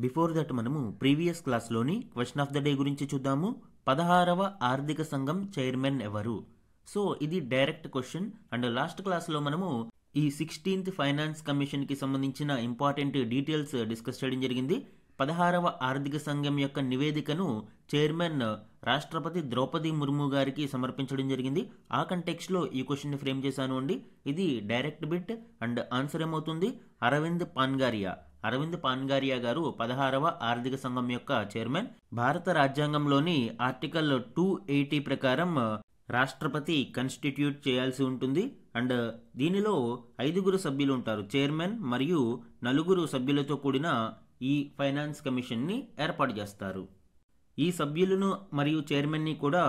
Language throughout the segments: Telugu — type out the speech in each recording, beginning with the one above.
బిఫోర్ దట్ మనము ప్రీవియస్ క్లాస్లోని క్వశ్చన్ ఆఫ్ ద డే గురించి చూద్దాము. 16వ ఆర్థిక సంఘం చైర్మన్ ఎవరు? సో ఇది డైరెక్ట్ క్వశ్చన్. అండ్ లాస్ట్ క్లాస్లో మనము ఈ 16th ఫైనాన్స్ కమిషన్కి సంబంధించిన ఇంపార్టెంట్ డీటెయిల్స్ డిస్కస్ చేయడం జరిగింది. 16వ ఆర్థిక సంఘం యొక్క నివేదికను చైర్మన్ రాష్ట్రపతి ద్రౌపది ముర్ము గారికి సమర్పించడం జరిగింది. ఆ కంటెక్స్ట్లో ఈ క్వశ్చన్ని ఫ్రేమ్ చేశాను అండి. ఇది డైరెక్ట్ బిట్ అండ్ ఆన్సర్ ఏమవుతుంది? అరవింద్ పాన్గారియా గారు 16వ ఆర్థిక సంఘం యొక్క చైర్మన్. భారత రాజ్యాంగంలోని ఆర్టికల్ 280 ప్రకారం రాష్ట్రపతి కన్స్టిట్యూట్ చేయాల్సి ఉంటుంది. అండ్ దీనిలో 5 సభ్యులు ఉంటారు, చైర్మన్ మరియు 4 సభ్యులతో కూడిన ఈ ఫైనాన్స్ కమిషన్ని ఏర్పాటు చేస్తారు. ఈ సభ్యులను మరియు చైర్మన్ని కూడా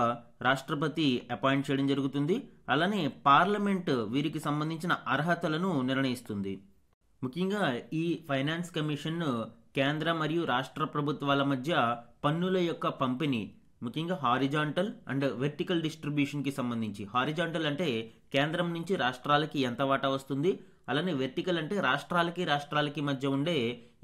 రాష్ట్రపతి అపాయింట్ చేయడం జరుగుతుంది. అలానే పార్లమెంట్ వీరికి సంబంధించిన అర్హతలను నిర్ణయిస్తుంది. ముఖ్యంగా ఈ ఫైనాన్స్ కమిషన్ కేంద్ర మరియు రాష్ట్ర ప్రభుత్వాల మధ్య పన్నుల యొక్క పంపిణీ, ముఖ్యంగా హారిజాంటల్ అండ్ వెర్టికల్ డిస్ట్రిబ్యూషన్కి సంబంధించి. హారిజాంటల్ అంటే కేంద్రం నుంచి రాష్ట్రాలకి ఎంత వాటా వస్తుంది, అలానే వెర్టికల్ అంటే రాష్ట్రాలకి మధ్య ఉండే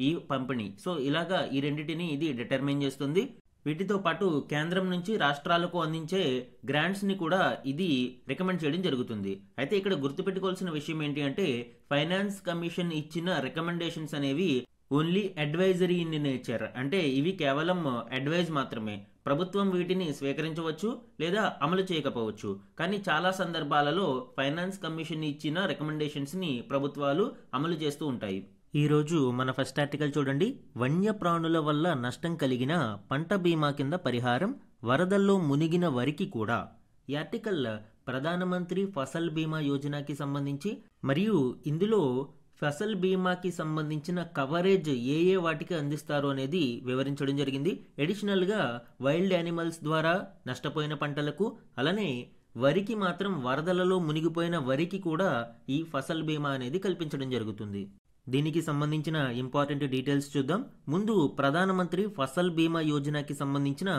ఈ పంపిణీ. సో ఇలాగా ఈ రెండింటిని ఇది డిటర్మైన్ చేస్తుంది. వీటితో పాటు కేంద్రం నుంచి రాష్ట్రాలకు అందించే గ్రాంట్స్ని కూడా ఇది రికమెండ్ చేయడం జరుగుతుంది. అయితే ఇక్కడ గుర్తుపెట్టుకోవాల్సిన విషయం ఏంటి అంటే, ఫైనాన్స్ కమిషన్ ఇచ్చిన రికమెండేషన్స్ అనేవి ఓన్లీ అడ్వైజరీ ఇన్ నేచర్. అంటే ఇవి కేవలం అడ్వైజ్ మాత్రమే. ప్రభుత్వం వీటిని స్వీకరించవచ్చు లేదా అమలు చేయకపోవచ్చు. కానీ చాలా సందర్భాలలో ఫైనాన్స్ కమిషన్ ఇచ్చిన రికమెండేషన్స్ని ప్రభుత్వాలు అమలు చేస్తూ ఉంటాయి. ఈరోజు మన ఫస్ట్ ఆర్టికల్ చూడండి. వన్యప్రాణుల వల్ల నష్టం కలిగిన పంట బీమా కింద పరిహారం, వరదల్లో మునిగిన వరికి కూడా. ఈ ఆర్టికల్ ప్రధానమంత్రి ఫసల్ బీమా యోజనకి సంబంధించి మరియు ఇందులో ఫసల్ బీమాకి సంబంధించిన కవరేజ్ ఏ వాటికి అందిస్తారు అనేది వివరించడం జరిగింది. అడిషనల్గా వైల్డ్ యానిమల్స్ ద్వారా నష్టపోయిన పంటలకు, అలానే వరికి మాత్రం వరదలలో మునిగిపోయిన వరికి కూడా ఈ ఫసల్ బీమా అనేది కల్పించడం జరుగుతుంది. దీనికి సంబంధించిన ఇంపార్టెంట్ డీటెయిల్స్ చూద్దాం. ముందు ప్రధానమంత్రి ఫసల్ బీమా యోజనకి సంబంధించిన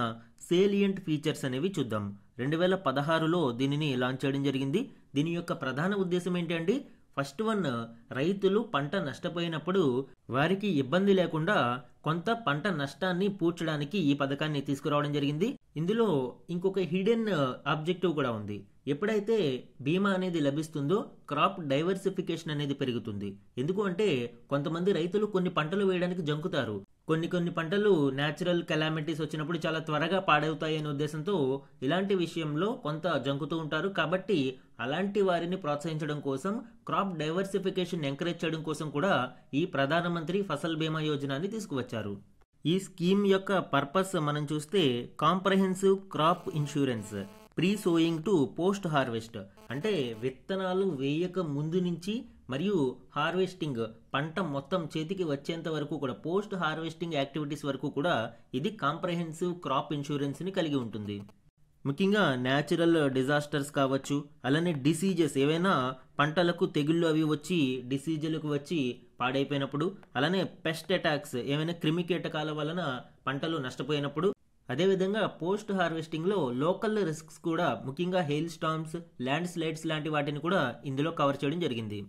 సేలియంట్ ఫీచర్స్ అనేవి చూద్దాం. 2016లో దీనిని లాంచ్ చేయడం జరిగింది. దీని యొక్క ప్రధాన ఉద్దేశం ఏంటి అంటే, ఫస్ట్ వన్, రైతులు పంట నష్టపోయినప్పుడు వారికి ఇబ్బంది లేకుండా కొంత పంట నష్టాన్ని పూడ్చడానికి ఈ పథకాన్ని తీసుకురావడం జరిగింది. ఇందులో ఇంకొక హిడెన్ ఆబ్జెక్టివ్ కూడా ఉంది. ఎప్పుడైతే బీమా అనేది లభిస్తుందో క్రాప్ డైవర్సిఫికేషన్ అనేది పెరుగుతుంది. ఎందుకు అంటే, కొంతమంది రైతులు కొన్ని పంటలు వేయడానికి జంకుతారు. కొన్ని పంటలు న్యాచురల్ కెలామిటీస్ వచ్చినప్పుడు చాలా త్వరగా పాడవుతాయి అనే ఉద్దేశంతో ఇలాంటి విషయంలో కొంత జంకుతూ ఉంటారు. కాబట్టి అలాంటి వారిని ప్రోత్సహించడం కోసం, క్రాప్ డైవర్సిఫికేషన్ ఎంకరేజ్ చేయడం కోసం కూడా ఈ ప్రధానమంత్రి ఫసల్ బీమా యోజనని తీసుకువచ్చారు. ఈ స్కీమ్ యొక్క పర్పస్ మనం చూస్తే, comprehensive crop insurance pre sowing to post harvest. అంటే విత్తనాలు వేయక ముందు నుంచి మరియు హార్వెస్టింగ్, పంట మొత్తం చేతికి వచ్చేంత వరకు కూడా, పోస్ట్ హార్వెస్టింగ్ యాక్టివిటీస్ వరకు కూడా ఇది కాంప్రహెన్సివ్ క్రాప్ ఇన్సూరెన్స్ని కలిగి ఉంటుంది. ముఖ్యంగా న్యాచురల్ డిజాస్టర్స్ కావచ్చు, అలానే డిసీజెస్, ఏవైనా పంటలకు తెగుళ్ళు అవి వచ్చి డిసీజులకు వచ్చి పాడైపోయినప్పుడు, అలానే పెస్ట్ అటాక్స్, ఏమైనా క్రిమి కీటకాల వలన పంటలు నష్టపోయినప్పుడు, అదేవిధంగా పోస్ట్ హార్వెస్టింగ్లో లోకల్ రిస్క్స్ కూడా, ముఖ్యంగా హెయిల్ స్టార్మ్స్, ల్యాండ్ స్లైడ్స్ లాంటి వాటిని కూడా ఇందులో కవర్ చేయడం జరిగింది.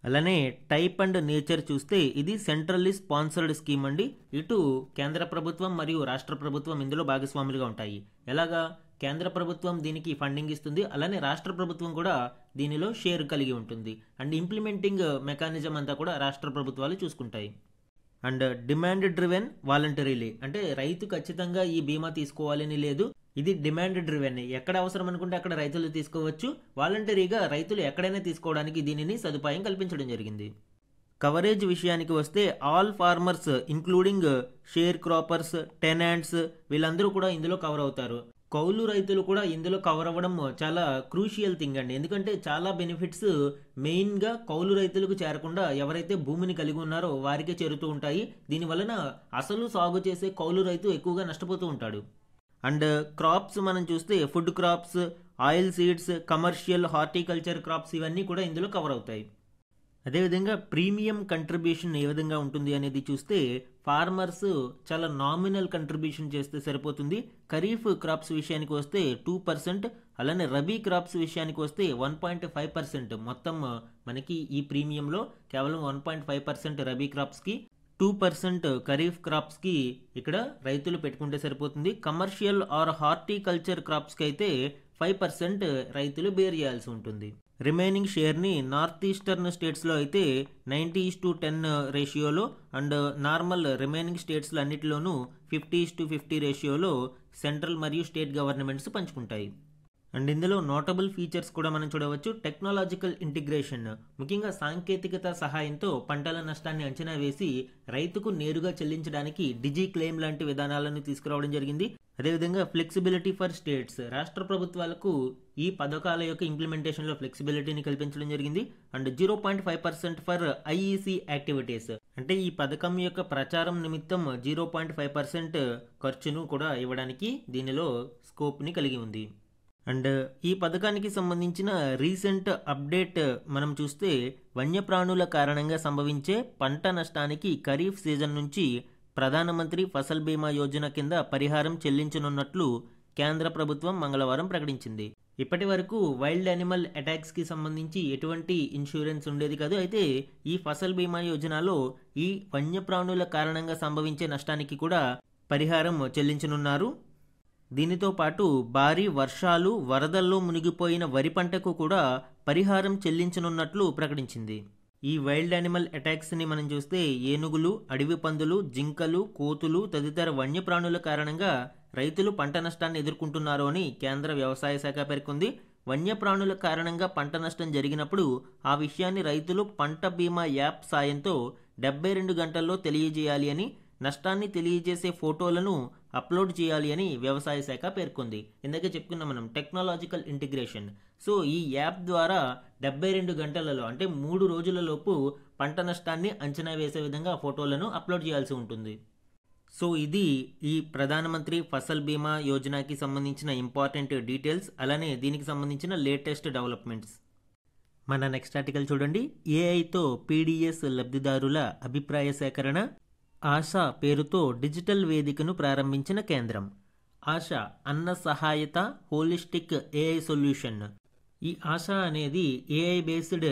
అలానే టైప్ అండ్ నేచర్ చూస్తే ఇది సెంట్రల్లీ స్పాన్సర్డ్ స్కీమ్ అండి. ఇటు కేంద్ర ప్రభుత్వం మరియు రాష్ట్ర ప్రభుత్వం ఇందులో భాగస్వాములుగా ఉంటాయి. ఎలాగా? కేంద్ర ప్రభుత్వం దీనికి ఫండింగ్ ఇస్తుంది, అలానే రాష్ట్ర ప్రభుత్వం కూడా దీనిలో షేర్ కలిగి ఉంటుంది. అండ్ ఇంప్లిమెంటింగ్ మెకానిజం అంతా కూడా రాష్ట్ర ప్రభుత్వాలు చూసుకుంటాయి. అండ్ డిమాండ్ డ్రివెన్ వాలంటరీలీ, అంటే రైతు ఖచ్చితంగా ఈ బీమా తీసుకోవాలని లేదు. ఇది డిమాండ్ డ్రివెన్, ఎక్కడ అవసరం అనుకుంటే అక్కడ రైతులు తీసుకోవచ్చు. వాలంటరీగా రైతులు ఎక్కడైనా తీసుకోవడానికి దీనిని సదుపాయం కల్పించడం జరిగింది. కవరేజ్ విషయానికి వస్తే, all farmers including sharecroppers, tenants, వీళ్ళందరూ కూడా ఇందులో కవర్ అవుతారు. కౌలు రైతులు కూడా ఇందులో కవర్ అవ్వడం చాలా క్రూషియల్ థింగ్ అండి. ఎందుకంటే చాలా బెనిఫిట్స్ మెయిన్గా కౌలు రైతులకు చేరకుండా ఎవరైతే భూమిని కలిగి ఉన్నారో వారికే చేరుతూ ఉంటాయి. దీనివలన అసలు సాగు చేసే కౌలు రైతు ఎక్కువగా నష్టపోతూ ఉంటాడు. అండ్ క్రాప్స్ మనం చూస్తే, food crops, oil seeds, commercial horticulture crops, ఇవన్నీ కూడా ఇందులో కవర్ అవుతాయి. అదేవిధంగా ప్రీమియం కంట్రిబ్యూషన్ ఏ విధంగా ఉంటుంది అనేది చూస్తే, ఫార్మర్స్ చాలా నామినల్ కంట్రిబ్యూషన్ చేస్తే సరిపోతుంది. ఖరీఫ్ క్రాప్స్ విషయానికి వస్తే 2%, అలానే రబీ క్రాప్స్ విషయానికి వస్తే 1.5%. మొత్తం మనకి ఈ ప్రీమియంలో కేవలం 1.5% రబీ క్రాప్స్కి, 2% ఖరీఫ్ క్రాప్స్కి ఇక్కడ రైతులు పెట్టుకుంటే సరిపోతుంది. కమర్షియల్ ఆర్ హార్టికల్చర్ క్రాప్స్కి అయితే 5% రైతులు బేర్ చేయాల్సి ఉంటుంది. రిమైనింగ్ షేర్ని నార్త్ ఈస్టర్న్ స్టేట్స్లో అయితే 90:10 రేషియోలో అండ్ నార్మల్ రిమైనింగ్ స్టేట్స్లో అన్నిటిలోనూ 50:50 రేషియోలో సెంట్రల్ మరియు స్టేట్ గవర్నమెంట్స్ పంచుకుంటాయి. అండ్ ఇందులో నోటబుల్ ఫీచర్స్ కూడా మనం చూడవచ్చు. టెక్నాలజికల్ ఇంటిగ్రేషన్, ముఖ్యంగా సాంకేతికత సహాయంతో పంటల నష్టాన్ని అంచనా వేసి రైతుకు నేరుగా చెల్లించడానికి డిజి క్లెయిమ్ లాంటి విధానాలను తీసుకురావడం జరిగింది. అదేవిధంగా ఫ్లెక్సిబిలిటీ ఫర్ స్టేట్స్, రాష్ట్ర ప్రభుత్వాలకు ఈ పథకాల యొక్క ఇంప్లిమెంటేషన్లో ఫ్లెక్సిబిలిటీని కల్పించడం జరిగింది. అండ్ 0.5% ఫర్ ఐఈసి యాక్టివిటీస్, అంటే ఈ పథకం యొక్క ప్రచారం నిమిత్తం 0.5% ఖర్చును కూడా ఇవ్వడానికి దీనిలో స్కోప్ని కలిగి ఉంది. అండ్ ఈ పథకానికి సంబంధించిన రీసెంట్ అప్డేట్ మనం చూస్తే వన్యప్రాణుల కారణంగా సంభవించే పంట నష్టానికి ఖరీఫ్ సీజన్ నుంచి ప్రధానమంత్రి ఫసల్ బీమా యోజన కింద పరిహారం చెల్లించనున్నట్లు కేంద్ర ప్రభుత్వం మంగళవారం ప్రకటించింది. ఇప్పటి వరకు వైల్డ్ యానిమల్ అటాక్స్కి సంబంధించి ఎటువంటి ఇన్సూరెన్స్ ఉండేది కాదు. అయితే ఈ ఫసల్ బీమా యోజనలో ఈ వన్యప్రాణుల కారణంగా సంభవించే నష్టానికి కూడా పరిహారం చెల్లించనున్నారు. దీనితో పాటు భారీ వర్షాలు, వరదల్లో మునిగిపోయిన వరి పంటకు కూడా పరిహారం చెల్లించనున్నట్లు ప్రకటించింది. ఈ వైల్డ్ యానిమల్ అటాక్స్ని మనం చూస్తే ఏనుగులు, అడవి పందులు, జింకలు, కోతులు తదితర వన్యప్రాణుల కారణంగా రైతులు పంట నష్టాన్ని ఎదుర్కొంటున్నారు అని కేంద్ర వ్యవసాయ శాఖ పేర్కొంది. వన్యప్రాణుల కారణంగా పంట నష్టం జరిగినప్పుడు ఆ విషయాన్ని రైతులు పంట బీమా యాప్ సాయంతో 72 గంటల్లో తెలియజేయాలి అని, నష్టాన్ని తెలియజేసే ఫోటోలను అప్లోడ్ చేయాలి అని వ్యవసాయ శాఖ పేర్కొంది. ఇందాకే చెప్పుకున్నాం మనం టెక్నాలజికల్ ఇంటిగ్రేషన్. సో ఈ యాప్ ద్వారా 72 గంటలలో అంటే 3 రోజులలోపు పంట నష్టాన్ని అంచనా వేసే విధంగా ఫోటోలను అప్లోడ్ చేయాల్సి ఉంటుంది. సో ఇది ఈ ప్రధానమంత్రి ఫసల్ బీమా యోజనకి సంబంధించిన ఇంపార్టెంట్ డీటెయిల్స్, అలానే దీనికి సంబంధించిన లేటెస్ట్ డెవలప్మెంట్స్. మన నెక్స్ట్ ఆర్టికల్ చూడండి. ఏఐతో పీడిఎస్ లబ్ధిదారుల అభిప్రాయ సేకరణ, ఆశా పేరుతో డిజిటల్ వేదికను ప్రారంభించిన కేంద్రం. ఆశా అన్న సహాయత హోలిస్టిక్ ఏఐ సొల్యూషన్. ఈ ఆశా అనేది AI based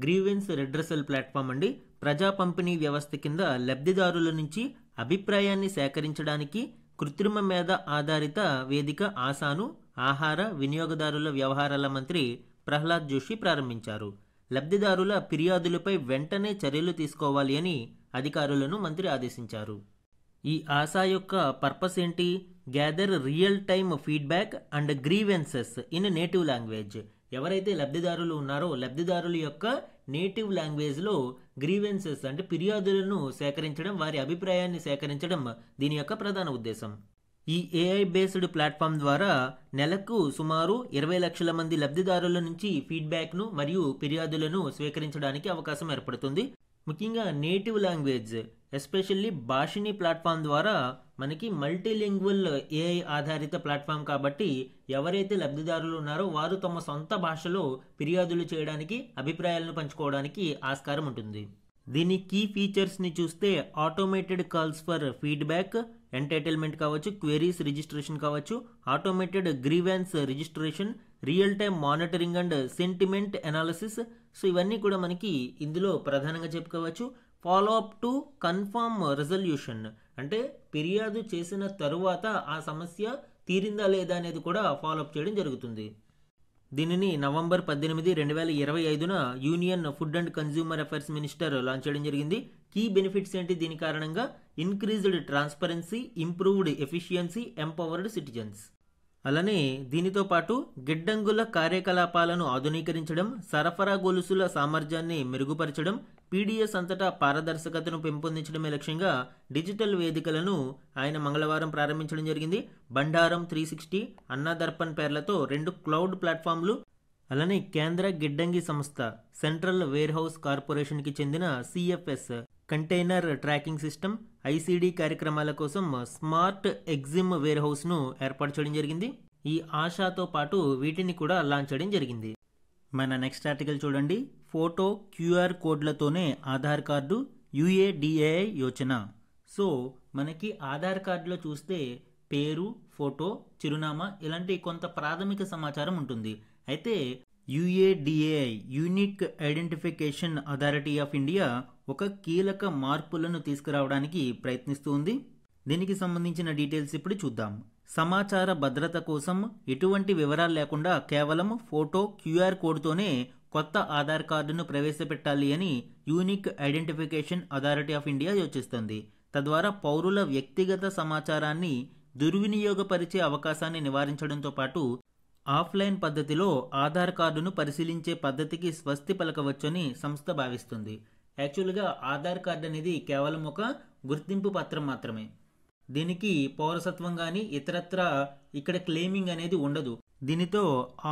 grievance redressal platform అండి. ప్రజా పంపిణీ వ్యవస్థ కింద లబ్ధిదారుల నుంచి అభిప్రాయాన్ని సేకరించడానికి కృత్రిమ మేధ ఆధారిత వేదిక ఆశాను ఆహార వినియోగదారుల వ్యవహారాల మంత్రి ప్రహ్లాద్ జోషి ప్రారంభించారు. లబ్ధిదారుల ఫిర్యాదులపై వెంటనే చర్యలు తీసుకోవాలి అని అధికారులను మంత్రి ఆదేశించారు. ఈ ఆశా యొక్క పర్పస్ ఏంటి? Gather real time feedback and grievances in native language. ఎవరైతే లబ్ధిదారులు ఉన్నారో లబ్ధిదారుల యొక్క నేటివ్ లాంగ్వేజ్లో గ్రీవెన్సెస్ అంటే ఫిర్యాదులను సేకరించడం, వారి అభిప్రాయాన్ని సేకరించడం దీని యొక్క ప్రధాన ఉద్దేశం. ఈ ఏఐ బేస్డ్ ప్లాట్ఫామ్ ద్వారా నెలకు సుమారు 20 లక్షల మంది లబ్ధిదారుల నుంచి ఫీడ్బ్యాక్ను మరియు ఫిర్యాదులను స్వీకరించడానికి అవకాశం ఏర్పడుతుంది. ముఖ్యంగా నేటివ్ లాంగ్వేజ్ ఎస్పెషల్లీ భాషిని ప్లాట్ఫామ్ ద్వారా మనకి మల్టీలింగ్వల్ ఏఐ ఆధారిత ప్లాట్ఫామ్ కాబట్టి ఎవరైతే లబ్ధిదారులు ఉన్నారో వారు తమ సొంత భాషలో ఫిర్యాదులు చేయడానికి, అభిప్రాయాలను పంచుకోవడానికి ఆస్కారం ఉంటుంది. దీని కీ ఫీచర్స్ని చూస్తే automated calls for feedback, entitlement కావచ్చు, క్వెరీస్ రిజిస్ట్రేషన్ కావచ్చు, automated grievance registration, real time monitoring and sentiment analysis. So ఇవన్నీ కూడా మనకి ఇందులో ప్రధానంగా చెప్పుకోవచ్చు. Follow up to confirm resolution, అంటే ఫిర్యాదు చేసిన తరువాత ఆ సమస్య తీరిందా లేదా అనేది కూడా ఫాలోఅప్ చేయడం జరుగుతుంది. దీనిని November 18, 2025 union food and consumer affairs minister launch చేయడం జరిగింది. కీ బెనిఫిట్స్ ఏంటి దీని కారణంగా? Increased transparency, improved efficiency, empowered citizens. అలానే దీనితో పాటు గిడ్డంగుల కార్యకలాపాలను ఆధునీకరించడం, సరఫరా గొలుసుల సామర్థ్యాన్ని మెరుగుపరచడం, పీడిఎస్ అంతటా పారదర్శకతను పెంపొందించడమే లక్ష్యంగా డిజిటల్ వేదికలను ఆయన మంగళవారం ప్రారంభించడం జరిగింది. బండారం 360, అన్నాదర్పణ్ పేర్లతో 2 క్లౌడ్ ప్లాట్ఫామ్లు, అలానే కేంద్ర గిడ్డంగి సంస్థ సెంట్రల్ వేర్ హౌస్ కార్పొరేషన్కి చెందిన CFS container tracking system, ICD కార్యక్రమాల కోసం స్మార్ట్ ఎగ్జిమ్ వేర్ హౌస్ను ఏర్పాటు చేయడం జరిగింది. ఈ ఆశాతో పాటు వీటిని కూడా లాంచ్ చేయడం జరిగింది. మన నెక్స్ట్ ఆర్టికల్ చూడండి. ఫోటో క్యూఆర్ కోడ్లతోనే ఆధార్ కార్డు, యుఏడిఏఐ యోచన. సో మనకి ఆధార్ కార్డులో చూస్తే పేరు, ఫోటో, చిరునామా ఇలాంటి కొంత ప్రాథమిక సమాచారం ఉంటుంది. అయితే UADAI unique identification authority of India ఒక కీలక మార్పులను తీసుకురావడానికి ప్రయత్నిస్తుంది. దీనికి సంబంధించిన డీటెయిల్స్ ఇప్పుడు చూద్దాం. సమాచార భద్రత కోసం ఎటువంటి వివరాలు లేకుండా కేవలం ఫోటో, QR కోడ్తోనే కొత్త ఆధార్ కార్డును ప్రవేశపెట్టాలి అని unique identification authority of India యోచిస్తోంది. తద్వారా పౌరుల వ్యక్తిగత సమాచారాన్ని దుర్వినియోగపరిచే అవకాశాన్ని నివారించడంతో పాటు ఆఫ్లైన్ పద్ధతిలో ఆధార్ కార్డును పరిశీలించే పద్ధతికి స్వస్తి పలకవచ్చని సంస్థ భావిస్తుంది. యాక్చువల్గా ఆధార్ కార్డు అనేది కేవలం ఒక గుర్తింపు పత్రం మాత్రమే. దీనికి పౌరసత్వం కానీ ఇతరత్ర ఇక్కడ క్లెయిమింగ్ అనేది ఉండదు. దీనితో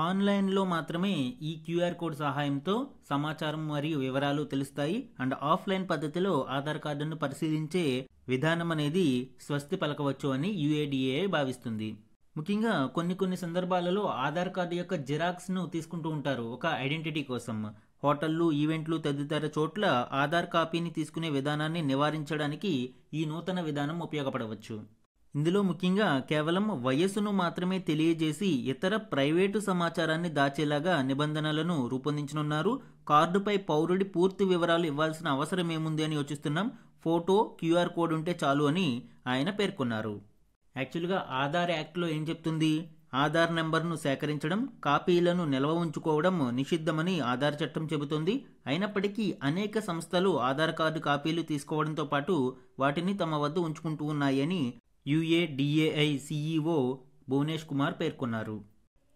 ఆన్లైన్లో మాత్రమే ఈ QR కోడ్ సహాయంతో సమాచారం మరియు వివరాలు తెలుస్తాయి. అండ్ ఆఫ్లైన్ పద్ధతిలో ఆధార్ కార్డును పరిశీలించే విధానం అనేది స్వస్తి పలకవచ్చు అని UADAI భావిస్తుంది. ముఖ్యంగా కొన్ని సందర్భాలలో ఆధార్ కార్డు యొక్క జిరాక్స్ను తీసుకుంటూ ఉంటారు ఒక ఐడెంటిటీ కోసం. హోటళ్లు, ఈవెంట్లు తదితర చోట్ల ఆధార్ కాపీని తీసుకునే విధానాన్ని నివారించడానికి ఈ నూతన విధానం ఉపయోగపడవచ్చు. ఇందులో ముఖ్యంగా కేవలం వయస్సును మాత్రమే తెలియజేసి ఇతర ప్రైవేటు సమాచారాన్ని దాచేలాగా నిబంధనలను రూపొందించనున్నారు. కార్డుపై పౌరుడి పూర్తి వివరాలు ఇవ్వాల్సిన అవసరం ఏముంది అని యోచిస్తున్నాం. ఫోటో, QR కోడ్ ఉంటే చాలు అని ఆయన పేర్కొన్నారు. యాక్చువల్గా ఆధార్ యాక్ట్లో ఏం చెప్తుంది? ఆధార్ నెంబర్ను సేకరించడం, కాపీలను నిల్వ ఉంచుకోవడం నిషిద్ధమని ఆధార్ చట్టం చెబుతోంది. అయినప్పటికీ అనేక సంస్థలు ఆధార్ కార్డు కాపీలు తీసుకోవడంతో పాటు వాటిని తమ వద్ద ఉంచుకుంటూ ఉన్నాయని UADAI CEO భువనేష్ కుమార్ పేర్కొన్నారు.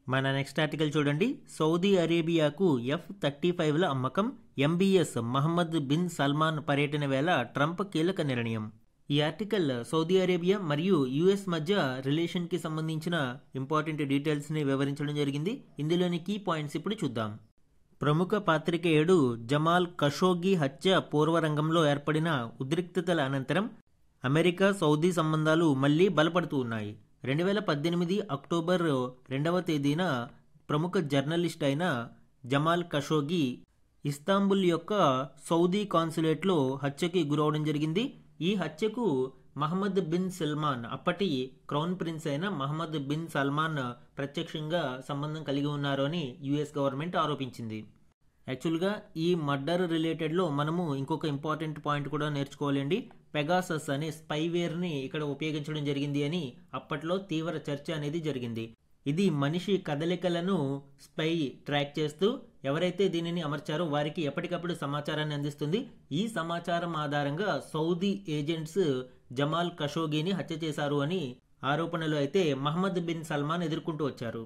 మన నెక్స్ట్ ఆర్టికల్ చూడండి. సౌదీ అరేబియాకు F-35ల అమ్మకం, MBS మహమ్మద్ బిన్ సల్మాన్ పర్యటన వేళ ట్రంప్ కీలక నిర్ణయం. ఈ ఆర్టికల్ సౌదీ అరేబియా మరియు US మధ్య రిలేషన్కి సంబంధించిన ఇంపార్టెంట్ డీటెయిల్స్ని వివరించడం జరిగింది. ఇందులోని కీ పాయింట్స్ ఇప్పుడు చూద్దాం. ప్రముఖ పాత్రికేయుడు జమాల్ ఖషోగి హత్య పూర్వరంగంలో ఏర్పడిన ఉద్రిక్తతల అనంతరం అమెరికా సౌదీ సంబంధాలు మళ్లీ బలపడుతూ ఉన్నాయి. 2018 అక్టోబర్ 2వ తేదీన ప్రముఖ జర్నలిస్ట్ అయిన జమాల్ ఖషోగి ఇస్తాంబుల్ యొక్క సౌదీ కాన్సులేట్లో హత్యకి గురవడం జరిగింది. ఈ హత్యకు మహమ్మద్ బిన్ సల్మాన్, అప్పటి క్రౌన్ ప్రిన్స్ అయిన మహమ్మద్ బిన్ సల్మాన్ ప్రత్యక్షంగా సంబంధం కలిగి ఉన్నారు అని US గవర్నమెంట్ ఆరోపించింది. యాక్చువల్గా ఈ మర్డర్ రిలేటెడ్లో మనము ఇంకొక ఇంపార్టెంట్ పాయింట్ కూడా నేర్చుకోవాలండి. పెగాసస్ అనే స్పైవేర్ని ఇక్కడ ఉపయోగించడం జరిగింది అని అప్పట్లో తీవ్ర చర్చ అనేది జరిగింది. ఇది మనిషి కదలికలను స్పై ట్రాక్ చేస్తూ ఎవరైతే దీనిని అమర్చారో వారికి ఎప్పటికప్పుడు సమాచారాన్ని అందిస్తుంది. ఈ సమాచారం ఆధారంగా సౌదీ ఏజెంట్స్ జమాల్ ఖషోగిని హత్య చేశారు అని ఆరోపణలు అయితే మహమ్మద్ బిన్ సల్మాన్ ఎదుర్కొంటూ వచ్చారు.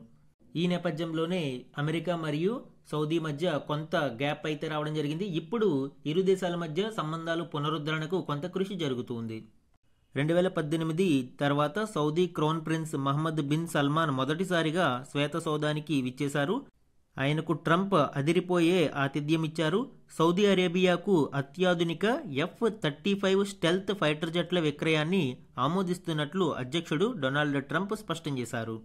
ఈ నేపథ్యంలోనే అమెరికా మరియు సౌదీ మధ్య కొంత గ్యాప్ అయితే రావడం జరిగింది. ఇప్పుడు ఇరు దేశాల మధ్య సంబంధాలు పునరుద్ధరణకు కొంత కృషి జరుగుతుంది. 2018 తర్వాత Saudi crown prince Mohammed bin Salman మొదటిసారిగా శ్వేత సౌధానికి విచ్చేశారు. ఆయనకు ట్రంప్ అదిరిపోయే ఆతిథ్యం ఇచ్చారు. సౌదీ అరేబియాకు అత్యాధునిక F-35 స్టెల్త్ ఫైటర్ జెట్ల విక్రయాన్ని ఆమోదిస్తున్నట్లు అధ్యక్షుడు డొనాల్డ్ ట్రంప్ స్పష్టం చేశారు.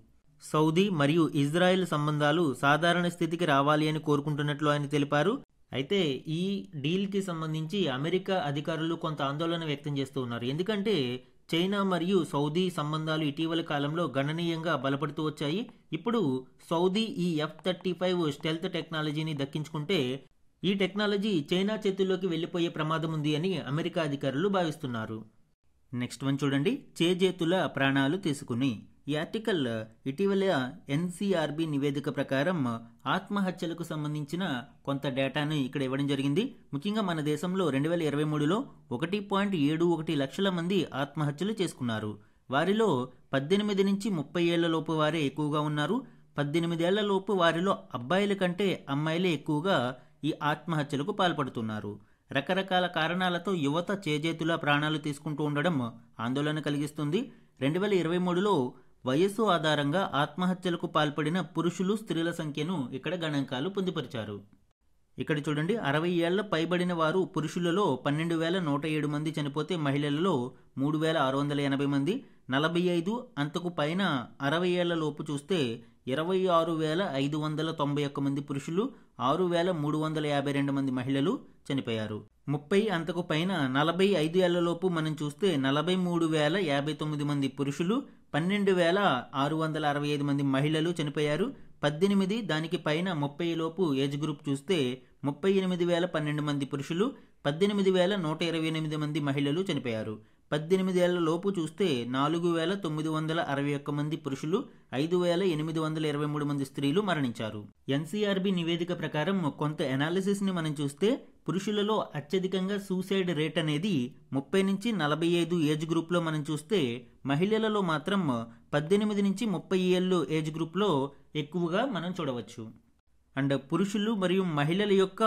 సౌదీ మరియు ఇజ్రాయెల్ సంబంధాలు సాధారణ స్థితికి రావాలి అని కోరుకుంటున్నట్లు ఆయన తెలిపారు. అయితే ఈ డీల్కి సంబంధించి అమెరికా అధికారులు కొంత ఆందోళన వ్యక్తం చేస్తూ ఉన్నారు. ఎందుకంటే చైనా మరియు సౌదీ సంబంధాలు ఇటీవల కాలంలో గణనీయంగా బలపడుతూ వచ్చాయి. ఇప్పుడు సౌదీ ఈ F-35 స్టెల్త్ టెక్నాలజీని దక్కించుకుంటే ఈ టెక్నాలజీ చైనా చేతుల్లోకి వెళ్లిపోయే ప్రమాదం ఉంది అని అమెరికా అధికారులు భావిస్తున్నారు. నెక్స్ట్ వన్ చూడండి. చేజేతుల ప్రాణాలు తీసుకుని. ఈ ఆర్టికల్ ఇటీవల NCRB నివేదిక ప్రకారం ఆత్మహత్యలకు సంబంధించిన కొంత డేటాను ఇక్కడ ఇవ్వడం జరిగింది. ముఖ్యంగా మన దేశంలో 2023లో 1.71 లక్షల మంది ఆత్మహత్యలు చేసుకున్నారు. వారిలో 18 నుంచి 30 ఏళ్ల లోపు వారే ఎక్కువగా ఉన్నారు. 18 ఏళ్ల లోపు వారిలో అబ్బాయిల కంటే అమ్మాయిలే ఎక్కువగా ఈ ఆత్మహత్యలకు పాల్పడుతున్నారు. రకరకాల కారణాలతో యువత చేజేతులా ప్రాణాలు తీసుకుంటూ ఉండడం ఆందోళన కలిగిస్తుంది. 2023లో వయస్సు ఆధారంగా ఆత్మహత్యలకు పాల్పడిన పురుషులు, స్త్రీల సంఖ్యను ఇక్కడ గణాంకాలు పొందుపరిచారు. ఇక్కడ చూడండి. 60 ఏళ్ల పైబడిన వారు పురుషులలో 12,107 మంది చనిపోతే మహిళలలో 3,680 మంది, 45 అంతకు పైన 60 ఏళ్ల లోపు చూస్తే 26,591 మంది పురుషులు, 6,352 మంది మహిళలు చనిపోయారు. 30 అంతకు పైన 45 ఏళ్లలోపు మనం చూస్తే 43,059 మంది పురుషులు, 12,665 మంది మహిళలు చనిపోయారు. 18 దానికి పైన 30 లోపు ఏజ్ గ్రూప్ చూస్తే 38,012 మంది పురుషులు, 18,128 మంది మహిళలు చనిపోయారు. 18 ఏళ్ల లోపు చూస్తే 4,961 మంది పురుషులు, 5,823 మంది స్త్రీలు మరణించారు. ఎన్సీఆర్బీ నివేదిక ప్రకారం కొంత అనాలిసిస్ ని మనం చూస్తే పురుషులలో అత్యధికంగా సూసైడ్ రేట్ అనేది 30 నుంచి 45 ఏజ్ గ్రూప్ లో మనం చూస్తే, మహిళలలో మాత్రం 18 నుంచి 30 ఏళ్ళు ఏజ్ గ్రూప్ లో ఎక్కువగా మనం చూడవచ్చు. అండ్ పురుషులు మరియు మహిళల యొక్క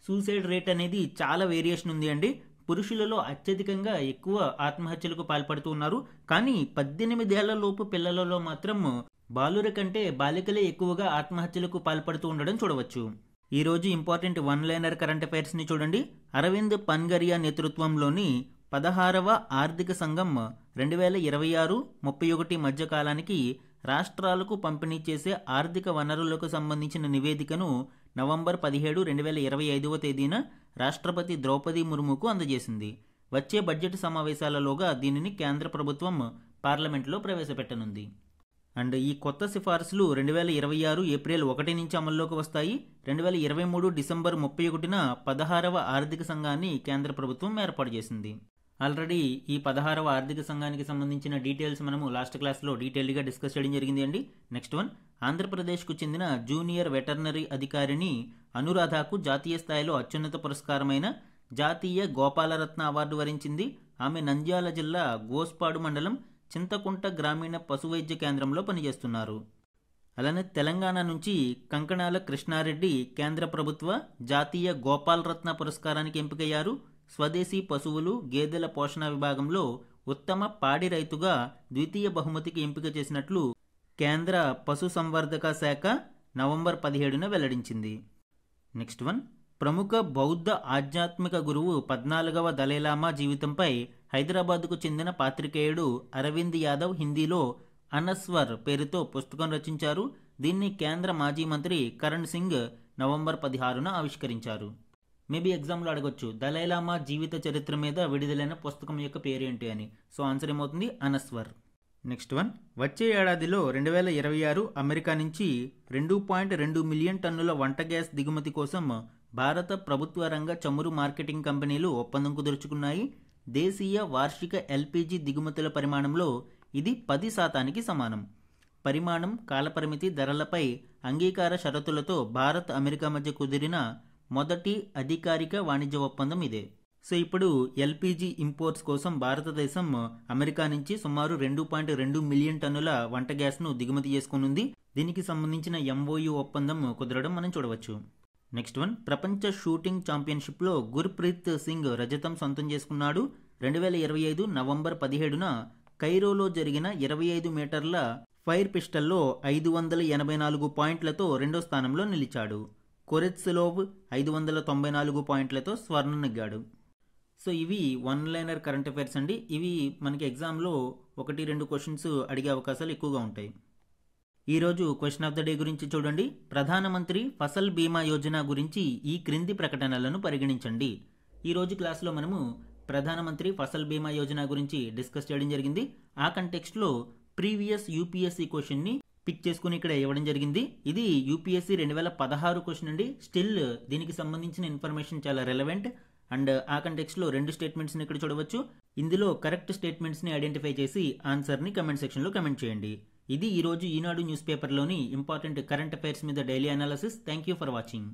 సూసైడ్ రేట్ అనేది చాలా వేరియేషన్ ఉంది అండి. పురుషులలో అత్యధికంగా ఎక్కువ ఆత్మహత్యలకు పాల్పడుతూ ఉన్నారు. కానీ 18 ఏళ్ల లోపు పిల్లలలో మాత్రం బాలుర కంటే బాలికలే ఎక్కువగా ఆత్మహత్యలకు పాల్పడుతూ ఉండడం చూడవచ్చు. ఈ రోజు important one liner current affairs ని చూడండి. అరవింద్ పన్గరియా నేతృత్వంలోని 16వ ఆర్థిక సంఘం 2026-31 మధ్య కాలానికి రాష్ట్రాలకు పంపిణీ చేసే ఆర్థిక వనరులకు సంబంధించిన నివేదికను నవంబర్ 17, 2025 తేదీన రాష్ట్రపతి ద్రౌపది ముర్ముకు అందజేసింది. వచ్చే బడ్జెట్ సమావేశాలలోగా దీనిని కేంద్ర ప్రభుత్వం పార్లమెంట్లో ప్రవేశపెట్టనుంది. అండ్ ఈ కొత్త సిఫార్సులు 2026 ఏప్రిల్ 1 నుంచి అమల్లోకి వస్తాయి. 2023 డిసెంబర్ 31న 16వ ఆర్థిక సంఘాన్ని కేంద్ర ప్రభుత్వం ఏర్పాటు చేసింది. ఆల్రెడీ ఈ 16వ ఆర్థిక సంఘానికి సంబంధించిన డీటెయిల్స్ మనము లాస్ట్ క్లాస్లో డీటెయిల్గా డిస్కస్ చేయడం జరిగింది అండి. నెక్స్ట్ వన్, ఆంధ్రప్రదేశ్కు చెందిన జూనియర్ వెటర్నరీ అధికారిని అనురాధకు జాతీయ స్థాయిలో అత్యున్నత పురస్కారమైన జాతీయ గోపాలరత్న అవార్డు వరించింది. ఆమె నంద్యాల జిల్లా గోస్పాడు మండలం చింతకుంట గ్రామీణ పశువైద్య కేంద్రంలో పనిచేస్తున్నారు. అలానే తెలంగాణ నుంచి కంకణాల కృష్ణారెడ్డి కేంద్ర ప్రభుత్వ జాతీయ గోపాలరత్న పురస్కారానికి ఎంపికయ్యారు. స్వదేశీ పశువులు గేదెల పోషణ విభాగంలో ఉత్తమ పాడి రైతుగా ద్వితీయ బహుమతికి ఎంపిక చేసినట్లు కేంద్ర పశు సంవర్ధక శాఖ నవంబర్ 17న వెల్లడించింది. నెక్స్ట్ వన్, ప్రముఖ బౌద్ధ ఆధ్యాత్మిక గురువు 14వ దలైలామా జీవితంపై హైదరాబాద్కు చెందిన పాత్రికేయుడు అరవింద్ యాదవ్ హిందీలో అనస్వర్ పేరుతో పుస్తకం రచించారు. దీన్ని కేంద్ర మాజీ మంత్రి కరణ్ సింగ్ నవంబర్ 16న ఆవిష్కరించారు. మేబీ ఎగ్జామ్లో అడగొచ్చు, దలైలామా జీవిత చరిత్ర మీద విడుదలైన పుస్తకం యొక్క పేరు ఏంటి అని. సో ఆన్సర్ ఏమవుతుంది, అనస్వర్. నెక్స్ట్ వన్, వచ్చే ఏడాదిలో 2026 అమెరికా నుంచి 2.2 మిలియన్ టన్నుల వంట గ్యాస్ దిగుమతి కోసం భారత ప్రభుత్వ రంగ చమురు మార్కెటింగ్ కంపెనీలు ఒప్పందం కుదుర్చుకున్నాయి. దేశీయ వార్షిక ఎల్పీజీ దిగుమతుల పరిమాణంలో ఇది 10% సమానం. పరిమాణం, కాలపరిమితి, ధరలపై అంగీకార షరతులతో భారత్ అమెరికా మధ్య కుదిరిన మొదటి అధికారిక వాణిజ్య ఒప్పందం ఇదే. సో ఇప్పుడు ఎల్పీజీ ఇంపోర్ట్స్ కోసం భారతదేశం అమెరికా నుంచి సుమారు 2.2 మిలియన్ టన్నుల వంట గ్యాస్ను దిగుమతి చేసుకునుంది. దీనికి సంబంధించిన ఎంఓయూ ఒప్పందం కుదరడం మనం చూడవచ్చు. నెక్స్ట్ వన్, ప్రపంచ షూటింగ్ ఛాంపియన్షిప్లో గుర్ప్రీత్ సింగ్ రజతం సొంతం చేసుకున్నాడు. 2025 నవంబర్ 17న కైరోలో జరిగిన 25 మీటర్ల ఫైర్ పిస్టల్లో 584 పాయింట్లతో రెండో స్థానంలో నిలిచాడు. కొరెత్సిలోవ్ 594 పాయింట్లతో స్వర్ణం నెగ్గాడు. సో ఇవి వన్ లైనర్ కరెంట్ అఫైర్స్ అండి. ఇవి మనకి ఎగ్జామ్లో 1-2 క్వశ్చన్స్ అడిగే అవకాశాలు ఎక్కువగా ఉంటాయి. ఈరోజు క్వశ్చన్ ఆఫ్ ద డే గురించి చూడండి. ప్రధానమంత్రి ఫసల్ బీమా యోజన గురించి ఈ క్రింది ప్రకటనలను పరిగణించండి. ఈరోజు క్లాస్లో మనము ప్రధానమంత్రి ఫసల్ బీమా యోజన గురించి డిస్కస్ చేయడం జరిగింది. ఆ కంటెక్స్ట్లో ప్రీవియస్ యూపీఎస్సీ క్వశ్చన్ని పిక్ చేసుకుని ఇక్కడ ఇవ్వడం జరిగింది. ఇది యూపీఎస్సీ 2016 క్వశ్చన్ అండి. స్టిల్ దీనికి సంబంధించిన ఇన్ఫర్మేషన్ చాలా రెలవెంట్. అండ్ ఆ కంటెక్స్ట్లో 2 స్టేట్మెంట్స్ని ఇక్కడ చూడవచ్చు. ఇందులో కరెక్ట్ స్టేట్మెంట్స్ని ఐడెంటిఫై చేసి ఆన్సర్ని కమెంట్ సెక్షన్లో కమెంట్ చేయండి. ఇది ఈరోజు ఈనాడు న్యూస్ పేపర్లోని ఇంపార్టెంట్ కరెంట్ అఫైర్స్ మీద daily analysis. Thank you for watching.